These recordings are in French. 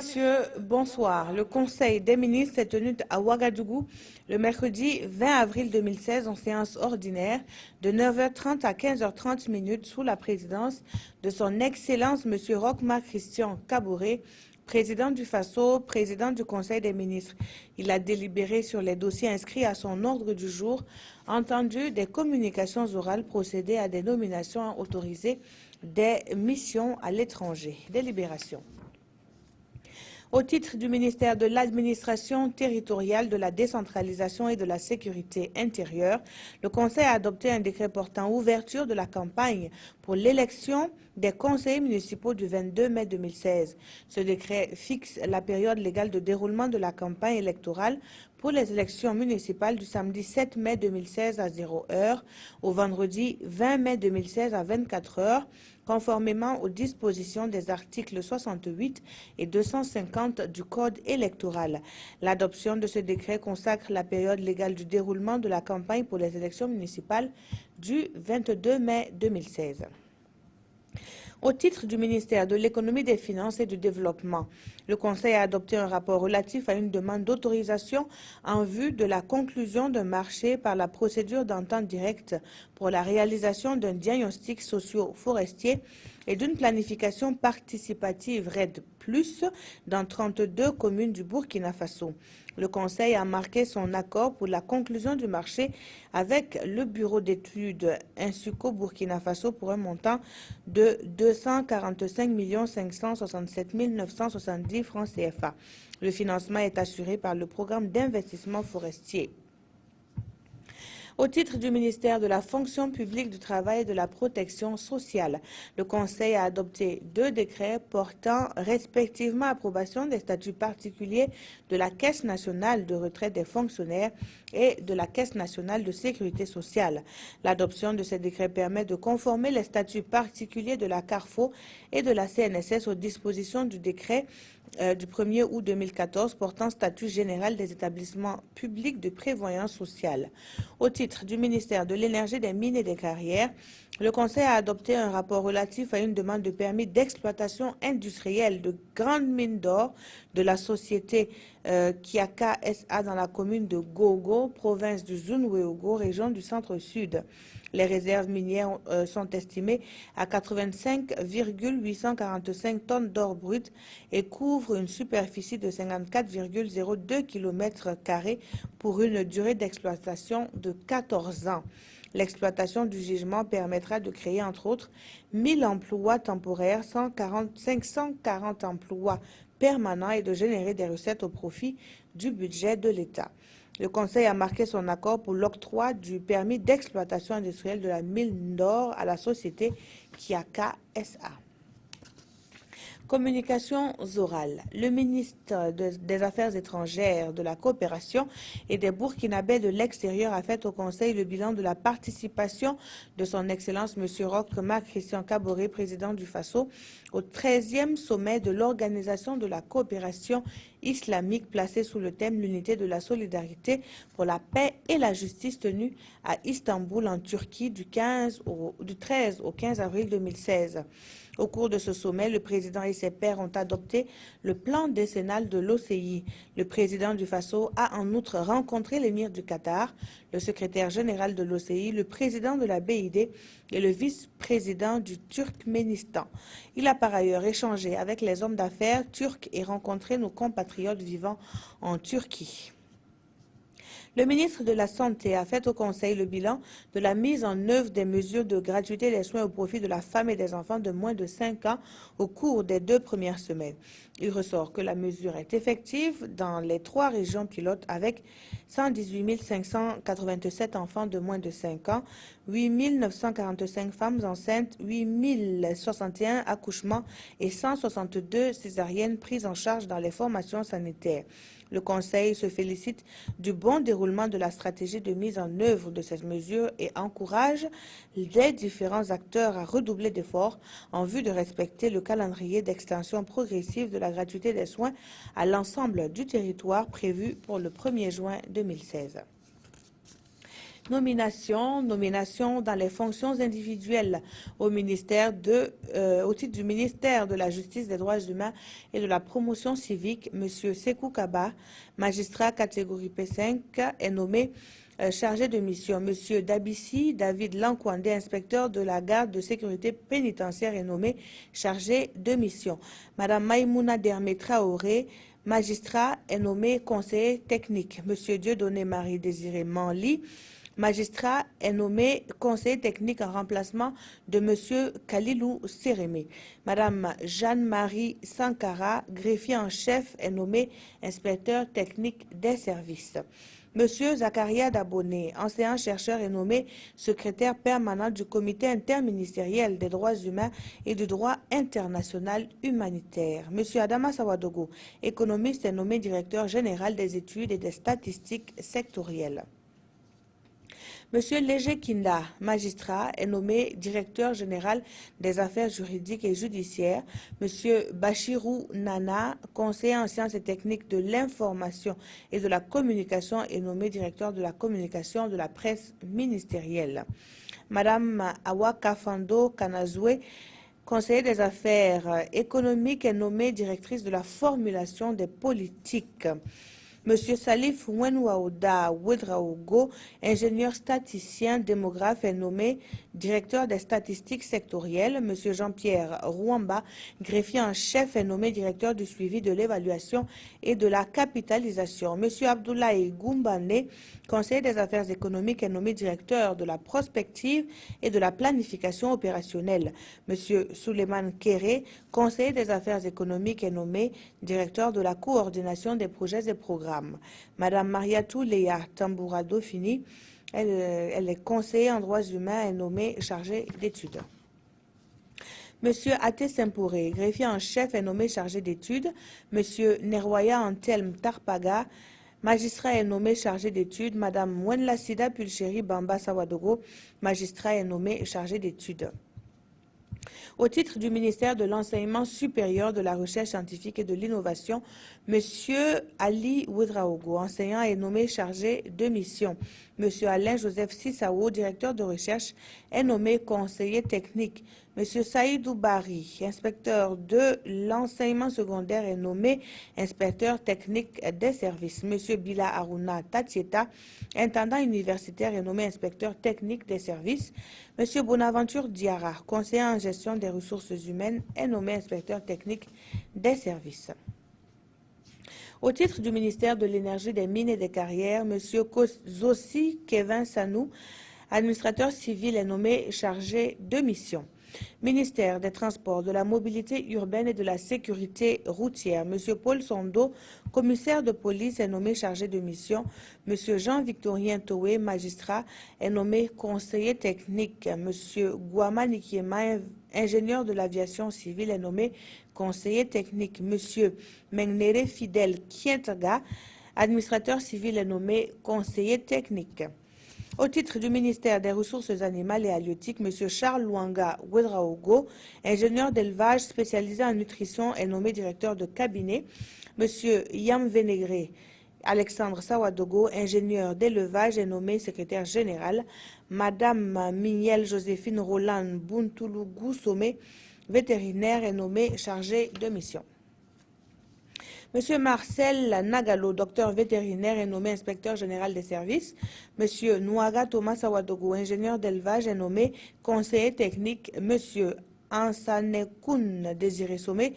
Messieurs, bonsoir. Le Conseil des ministres s'est tenu à Ouagadougou le mercredi 20 avril 2016 en séance ordinaire de 9h30 à 15h30 sous la présidence de son Excellence M. Roch-Marc Christian Kaboré, président du FASO, président du Conseil des ministres. Il a délibéré sur les dossiers inscrits à son ordre du jour, entendu des communications orales, procédé à des nominations autorisées, des missions à l'étranger. Délibération. Au titre du ministère de l'Administration territoriale, de la décentralisation et de la sécurité intérieure, le Conseil a adopté un décret portant ouverture de la campagne pour l'élection des conseillers municipaux du 22 mai 2016. Ce décret fixe la période légale de déroulement de la campagne électorale pour les élections municipales du samedi 7 mai 2016 à 0h au vendredi 20 mai 2016 à 24h, conformément aux dispositions des articles 68 et 250 du Code électoral. L'adoption de ce décret consacre la période légale du déroulement de la campagne pour les élections municipales du 22 mai 2016. Au titre du ministère de l'Économie, des Finances et du Développement, le Conseil a adopté un rapport relatif à une demande d'autorisation en vue de la conclusion d'un marché par la procédure d'entente directe pour la réalisation d'un diagnostic socio-forestier et d'une planification participative RED+, dans 32 communes du Burkina Faso. Le Conseil a marqué son accord pour la conclusion du marché avec le bureau d'études Insuco Burkina Faso pour un montant de 245 567 970 francs CFA. Le financement est assuré par le programme d'investissement forestier. Au titre du ministère de la Fonction publique du travail et de la protection sociale, le Conseil a adopté 2 décrets portant respectivement approbation des statuts particuliers de la Caisse nationale de retraite des fonctionnaires et de la Caisse nationale de sécurité sociale. L'adoption de ces décrets permet de conformer les statuts particuliers de la CARFO et de la CNSS aux dispositions du décret du 1er août 2014 portant statut général des établissements publics de prévoyance sociale. Au titre du ministère de l'Énergie, des Mines et des Carrières, le Conseil a adopté un rapport relatif à une demande de permis d'exploitation industrielle de grandes mines d'or de la société Kiaka SA dans la commune de Gogo, province du Zunweogo, région du Centre-Sud. Les réserves minières sont estimées à 85,845 tonnes d'or brut et couvrent une superficie de 54,02 km² pour une durée d'exploitation de 14 ans. L'exploitation du gisement permettra de créer, entre autres, 1000 emplois temporaires, 540 emplois permanents et de générer des recettes au profit du budget de l'État. Le Conseil a marqué son accord pour l'octroi du permis d'exploitation industrielle de la mine d'or à la société Kiaka SA. Communications orales. Le ministre des Affaires étrangères, de la coopération et des Burkinabés de l'extérieur a fait au Conseil le bilan de la participation de son Excellence M. Roch-Marc Christian Kaboré, président du FASO, au 13e sommet de l'Organisation de la coopération islamique placé sous le thème l'unité de la solidarité pour la paix et la justice, tenu à Istanbul en Turquie du 13 au 15 avril 2016. Au cours de ce sommet, le président et ses pairs ont adopté le plan décennal de l'OCI. Le président du FASO a en outre rencontré l'émir du Qatar, le secrétaire général de l'OCI, le président de la BID et le vice-président du Turkménistan. Il a par ailleurs échangé avec les hommes d'affaires turcs et rencontré nos compatriotes vivant en Turquie. Le ministre de la Santé a fait au Conseil le bilan de la mise en œuvre des mesures de gratuité des soins au profit de la femme et des enfants de moins de 5 ans au cours des 2 premières semaines. Il ressort que la mesure est effective dans les 3 régions pilotes avec 118 587 enfants de moins de 5 ans, 8 945 femmes enceintes, 8 061 accouchements et 162 césariennes prises en charge dans les formations sanitaires. Le Conseil se félicite du bon déroulement de la stratégie de mise en œuvre de ces mesures et encourage les différents acteurs à redoubler d'efforts en vue de respecter le calendrier d'extension progressive de la gratuité des soins à l'ensemble du territoire prévu pour le 1er juin 2016. Nomination dans les fonctions individuelles au titre du ministère de la Justice, des Droits humains et de la Promotion civique. Monsieur Sekou Kaba, magistrat catégorie P5, est nommé chargé de mission. Monsieur Dabissi David Lankwande, inspecteur de la garde de sécurité pénitentiaire, est nommé chargé de mission. Madame Maïmouna Dermé Traoré, magistrat, est nommé conseiller technique. Monsieur Dieudonné Marie-Désiré Manli, magistrat, est nommé conseiller technique en remplacement de monsieur Kalilou Sérémé. Madame Jeanne-Marie Sankara, greffier en chef, est nommé inspecteur technique des services. Monsieur Zakaria Daboné, enseignant-chercheur, est nommé secrétaire permanent du comité interministériel des droits humains et du droit international humanitaire. Monsieur Adama Sawadogo, économiste, est nommé directeur général des études et des statistiques sectorielles. Monsieur Léger Kinda, magistrat, est nommé directeur général des affaires juridiques et judiciaires. Monsieur Bachirou Nana, conseiller en sciences et techniques de l'information et de la communication, est nommé directeur de la communication de la presse ministérielle. Madame Awa Kafando Kanazoué, conseiller des affaires économiques, est nommée directrice de la formulation des politiques. Monsieur Salif Wenwaouda Ouedraogo, ingénieur statisticien démographe, est nommé directeur des statistiques sectorielles. Monsieur Jean-Pierre Rouamba, greffier en chef, est nommé directeur du suivi de l'évaluation et de la capitalisation. Monsieur Abdoulaye Goumbane, conseiller des affaires économiques, est nommé directeur de la prospective et de la planification opérationnelle. Monsieur Souleymane Kéré, conseiller des affaires économiques, est nommé directeur de la coordination des projets et programmes. Madame Mariatou Léa Tamboura Dauphini, elle est conseillère en droits humains, est nommée chargée d'études. Monsieur Até Sempouré, greffier en chef, est nommé chargé d'études. Monsieur Nerwaya Antelme Tarpaga, magistrat, est nommé chargé d'études. Madame Wenlasida Pulchéri Bamba Sawadogo, magistrat, est nommé chargé d'études. Au titre du ministère de l'Enseignement supérieur, de la Recherche scientifique et de l'Innovation, Monsieur Ali Ouedraogo, enseignant, est nommé chargé de mission. Monsieur Alain-Joseph Sissao, directeur de recherche, est nommé conseiller technique. Monsieur Saïdou Bari, inspecteur de l'enseignement secondaire, est nommé inspecteur technique des services. Monsieur Bila Aruna Tatieta, intendant universitaire, est nommé inspecteur technique des services. Monsieur Bonaventure Diarra, conseiller en gestion des ressources humaines, est nommé inspecteur technique des services. Au titre du ministère de l'Énergie, des Mines et des Carrières, Monsieur Zossi Kevin Sanou, administrateur civil, est nommé chargé de mission. Ministère des Transports, de la Mobilité urbaine et de la Sécurité routière, Monsieur Paul Sondo, commissaire de police, est nommé chargé de mission. Monsieur Jean-Victorien Toé, magistrat, est nommé conseiller technique. Monsieur Guama Nikiema, ingénieur de l'aviation civile, est nommé conseiller technique. Monsieur Mengnere Fidel Kientaga, administrateur civil, est nommé conseiller technique. Au titre du ministère des Ressources animales et halieutiques, M. Charles Luanga Ouedraogo, ingénieur d'élevage spécialisé en nutrition, est nommé directeur de cabinet. M. Yam Vénégré Alexandre Sawadogo, ingénieur d'élevage, est nommé secrétaire général. Madame Mignel Joséphine Roland Buntoulou Somé, vétérinaire, est nommé chargé de mission. Monsieur Marcel Nagalo, docteur vétérinaire, est nommé inspecteur général des services. Monsieur Nouaga Thomas Sawadogo, ingénieur d'élevage, est nommé conseiller technique. Monsieur Ansanekoun Désiré Somé,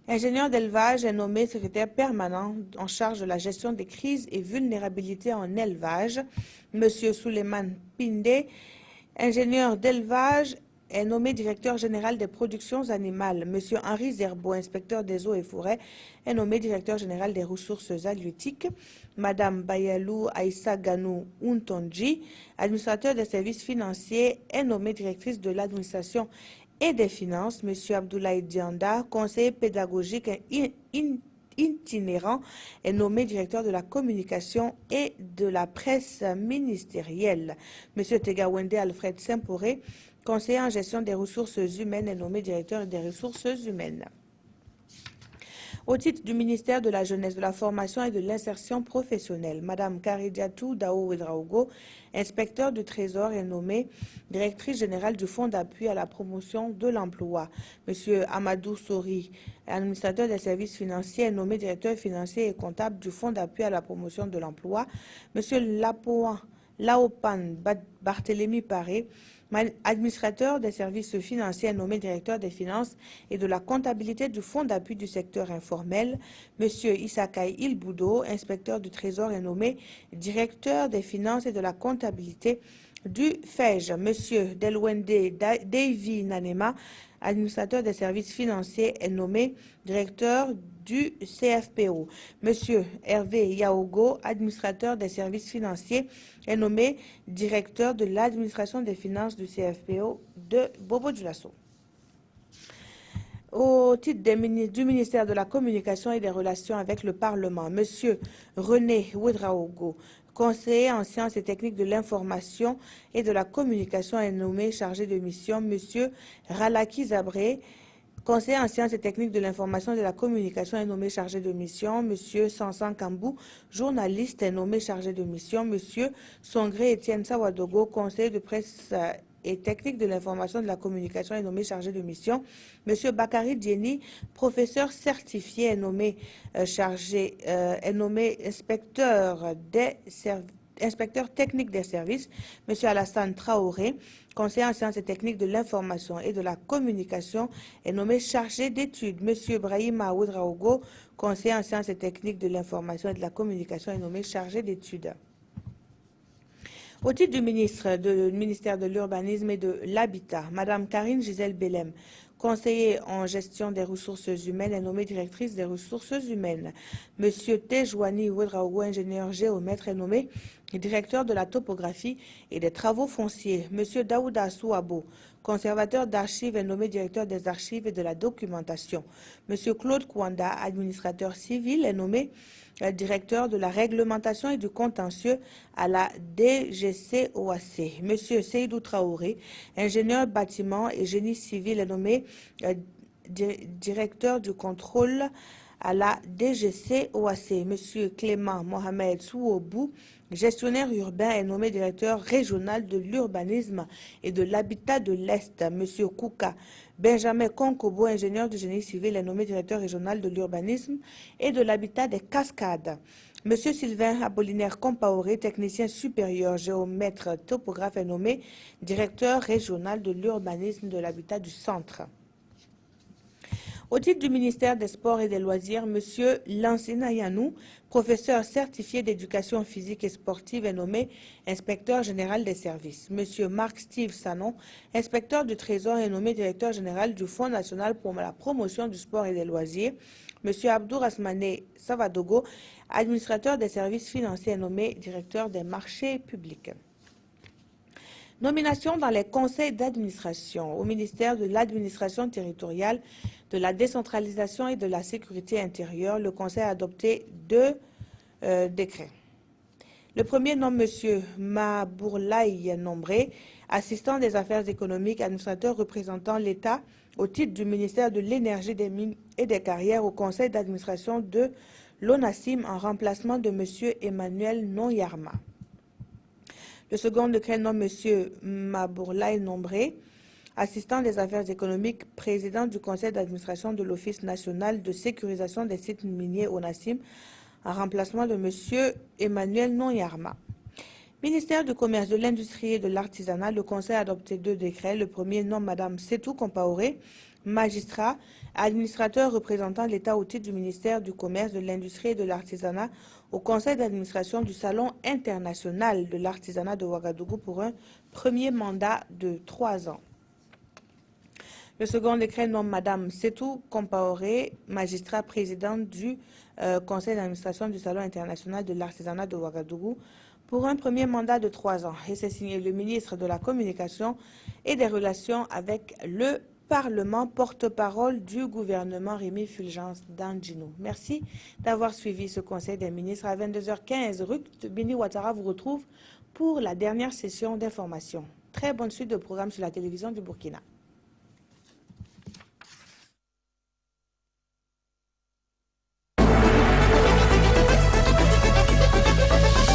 ingénieur d'élevage, est nommé secrétaire permanent en charge de la gestion des crises et vulnérabilités en élevage. Monsieur Souleymane Pindé, ingénieur d'élevage, est nommé directeur général des productions animales. Monsieur Henri Zerbo, inspecteur des eaux et forêts, est nommé directeur général des ressources halieutiques. Madame Bayalou Aïssa Ganou Untonji, administrateur des services financiers, est nommée directrice de l'administration et des finances. Monsieur Abdoulaye Dianda, conseiller pédagogique itinérant, est nommé directeur de la communication et de la presse ministérielle. Monsieur Tegawende Alfred Semporé, conseiller en gestion des ressources humaines, est nommé directeur des ressources humaines. Au titre du ministère de la Jeunesse, de la Formation et de l'Insertion professionnelle, Madame Karidiatou Dao Ouedraogo, inspecteur du Trésor, est nommée directrice générale du Fonds d'appui à la promotion de l'emploi. Monsieur Amadou Sori, administrateur des services financiers, est nommé directeur financier et comptable du Fonds d'appui à la promotion de l'emploi. Monsieur Laopan Barthélémy Paré, administrateur des services financiers, nommé directeur des finances et de la comptabilité du Fonds d'appui du secteur informel. Monsieur Issakai Ilboudo, inspecteur du Trésor, est nommé directeur des finances et de la comptabilité du FEJ. Monsieur Delwende Davy Nanema, administrateur des services financiers, est nommé directeur du CFPO. Monsieur Hervé Yaogo, administrateur des services financiers, est nommé directeur de l'administration des finances du CFPO de Bobo-Dioulasso. Au titre du ministère de la Communication et des Relations avec le Parlement, Monsieur René Ouedraogo, conseiller en sciences et techniques de l'information et de la communication, est nommé chargé de mission. Monsieur Ralaki Zabré, conseiller en sciences et techniques de l'information et de la communication, est nommé chargé de mission. Monsieur Sansan Kambou, journaliste, est nommé chargé de mission. Monsieur Songré Etienne Sawadogo, conseiller de presse et technique de l'information et de la communication, est nommé chargé de mission. Monsieur Bakari Dieni, professeur certifié, est nommé inspecteur technique des services. Monsieur Alassane Traoré, conseiller en sciences et techniques de l'information et de la communication, est nommé chargé d'études. Monsieur Brahima Ouedraogo, conseiller en sciences et techniques de l'information et de la communication, est nommé chargé d'études. Au titre du ministère de l'Urbanisme et de l'Habitat, Madame Karine Gisèle Bellem, conseiller en gestion des ressources humaines, est nommée directrice des ressources humaines. Monsieur Tejouani Ouedraogo, ingénieur géomètre, est nommé directeur de la topographie et des travaux fonciers. Monsieur Daouda Souabo, conservateur d'archives, est nommé directeur des archives et de la documentation. Monsieur Claude Kouanda, administrateur civil, est nommé directeur de la réglementation et du contentieux à la DGCOAC. Monsieur Seydou Traoré, ingénieur bâtiment et génie civil, est nommé directeur du contrôle à la DGCOAC. Monsieur Clément Mohamed Souobou, gestionnaire urbain, est nommé directeur régional de l'urbanisme et de l'habitat de l'Est. Monsieur Kouka Benjamin Konkobo, ingénieur de génie civil, est nommé directeur régional de l'urbanisme et de l'habitat des Cascades. Monsieur Sylvain Apollinaire Compaoré, technicien supérieur géomètre topographe, est nommé directeur régional de l'urbanisme et de l'habitat du Centre. Au titre du ministère des Sports et des Loisirs, M. Lansina Yanou, professeur certifié d'éducation physique et sportive, est nommé inspecteur général des services. M. Marc-Steve Sanon, inspecteur du Trésor, est nommé directeur général du Fonds national pour la promotion du sport et des loisirs. M. Abdou Rasmane Savadogo, administrateur des services financiers, est nommé directeur des marchés publics. Nomination dans les conseils d'administration au ministère de l'administration territoriale, de la décentralisation et de la sécurité intérieure. Le conseil a adopté 2 décrets. Le premier nomme M. Mabourlaï Nombré, assistant des affaires économiques, administrateur représentant l'État au titre du ministère de l'Énergie, des Mines et des Carrières au conseil d'administration de l'ONASIM en remplacement de M. Emmanuel Nonyarma. Le second décret nomme M. Mabourlaï Nombré, assistant des affaires économiques, président du conseil d'administration de l'Office national de sécurisation des sites miniers ONASIM, en remplacement de M. Emmanuel Nonyarma. Ministère du Commerce, de l'Industrie et de l'Artisanat, le Conseil a adopté 2 décrets. Le premier nomme Mme Setou Compaoré, magistrat, administrateur représentant l'État au titre du ministère du Commerce, de l'Industrie et de l'Artisanat au Conseil d'administration du Salon international de l'artisanat de Ouagadougou pour un premier mandat de 3 ans. Le second décret nomme Mme Setou Compaoré, magistrat présidente du Conseil d'administration du Salon international de l'artisanat de Ouagadougou pour un premier mandat de 3 ans. Et c'est signé le ministre de la Communication et des Relations avec le Parlement, porte-parole du gouvernement Rémi Fulgence Dandjinou. Merci d'avoir suivi ce Conseil des ministres. À 22h15, Ruth Bini Ouattara vous retrouve pour la dernière session d'information. Très bonne suite de programme sur la télévision du Burkina.